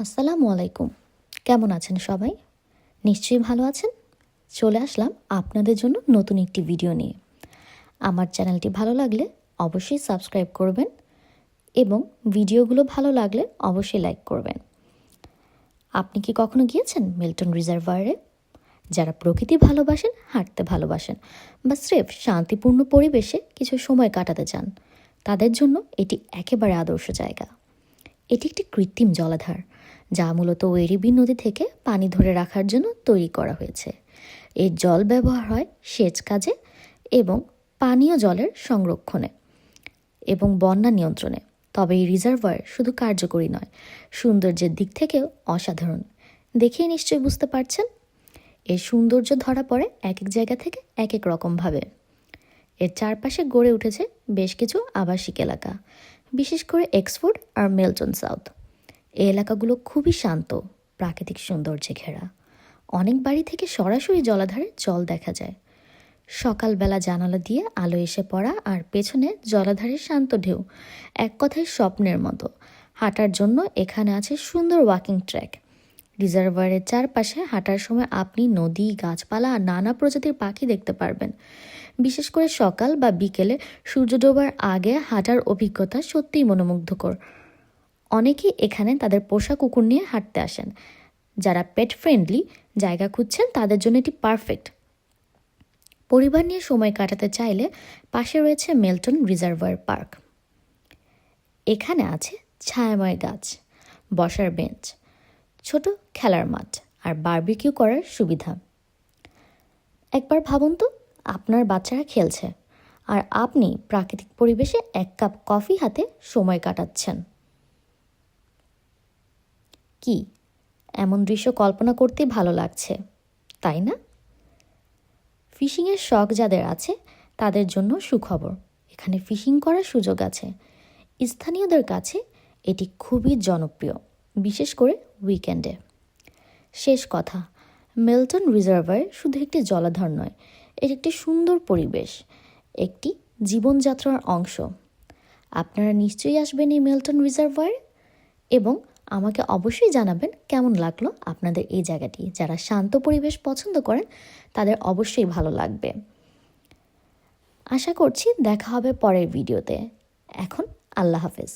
আসসালামু আলাইকুম। কেমন আছেন সবাই? নিশ্চয়ই ভালো আছেন। চলে আসলাম আপনাদের জন্য নতুন একটি ভিডিও নিয়ে। আমার চ্যানেলটি ভালো লাগলে অবশ্যই সাবস্ক্রাইব করবেন এবং ভিডিওগুলো ভালো লাগলে অবশ্যই লাইক করবেন। আপনি কি কখনো গিয়েছেন মিল্টন রিজার্ভয়ারে? যারা প্রকৃতি ভালোবাসেন, হাঁটতে ভালোবাসেন বা স্রেফ শান্তিপূর্ণ পরিবেশে কিছু সময় কাটাতে চান, তাদের জন্য এটি একেবারে আদর্শ জায়গা। এটি একটি কৃত্রিম জলাধার, যা মূলত ওয়েরিবি নদী থেকে পানি ধরে রাখার জন্য তৈরি করা হয়েছে। এর জল ব্যবহার হয় সেচ কাজে এবং পানীয় জলের সংরক্ষণে এবং বন্যা নিয়ন্ত্রণে। তবে এই রিজার্ভয়ার শুধু কার্যকরী নয়, সৌন্দর্যের দিক থেকেও অসাধারণ। দেখেই নিশ্চয়ই বুঝতে পারছেন। এর সৌন্দর্য ধরা পড়ে এক এক জায়গা থেকে এক এক রকমভাবে। এর চারপাশে গড়ে উঠেছে বেশ কিছু আবাসিক এলাকা, বিশেষ করে এক্সফোর্ড আর মিল্টন সাউথ। এই এলাকাগুলো খুবই শান্ত, প্রাকৃতিক সৌন্দর্যে ঘেরা। অনেক বাড়ি থেকে সরাসরি জলাধারে জল দেখা যায়। সকালবেলা জানালা দিয়ে আলো এসে পড়া আর পেছনে জলাধারের শান্ত ঢেউ, এক কথায় স্বপ্নের মতো। হাঁটার জন্য এখানে আছে সুন্দর ওয়াকিং ট্র্যাক। রিজার্ভয়ারের চারপাশে হাঁটার সময় আপনি নদী, গাছপালা আর নানা প্রজাতির পাখি দেখতে পারবেন। বিশেষ করে সকাল বা বিকেলে সূর্য ডোবার আগে হাঁটার অভিজ্ঞতা সত্যিই মনোমুগ্ধকর। অনেকেই এখানে তাদের পোষা কুকুর নিয়ে হাঁটতে আসেন। যারা পেট ফ্রেন্ডলি জায়গা খুঁজছেন, তাদের জন্য এটি পারফেক্ট। পরিবার নিয়ে সময় কাটাতে চাইলে পাশে রয়েছে মিল্টন রিজার্ভয়ার পার্ক। এখানে আছে ছায়াময় গাছ, বসার বেঞ্চ, ছোট খেলার মাঠ আর বারবিকিউ করার সুবিধা। একবার ভাবুন তো, আপনার বাচ্চারা খেলছে আর আপনি প্রাকৃতিক পরিবেশে এক কাপ কফি হাতে সময় কাটাচ্ছেন। কি এমন দৃশ্য কল্পনা করতেই ভালো লাগছে, তাই না? ফিশিংয়ের শখ যাদের আছে, তাদের জন্য সুখবর। এখানে ফিশিং করার সুযোগ আছে। স্থানীয়দের কাছে এটি খুবই জনপ্রিয়, বিশেষ করে উইকেন্ডে। শেষ কথা, মিল্টন রিজার্ভয়ার শুধু একটি জলাধার নয়, এটি একটি সুন্দর পরিবেশ, একটি জীবনযাত্রার অংশ। আপনারা নিশ্চয়ই আসবেন এই মিল্টন রিজার্ভয়ার এবং আমাকে অবশ্যই জানাবেন কেমন লাগলো আপনাদের এই জায়গাটি। যারা শান্ত পরিবেশ পছন্দ করেন, তাদের অবশ্যই ভালো লাগবে। আশা করছি দেখা হবে পরের ভিডিওতে। এখন আল্লাহ হাফেজ।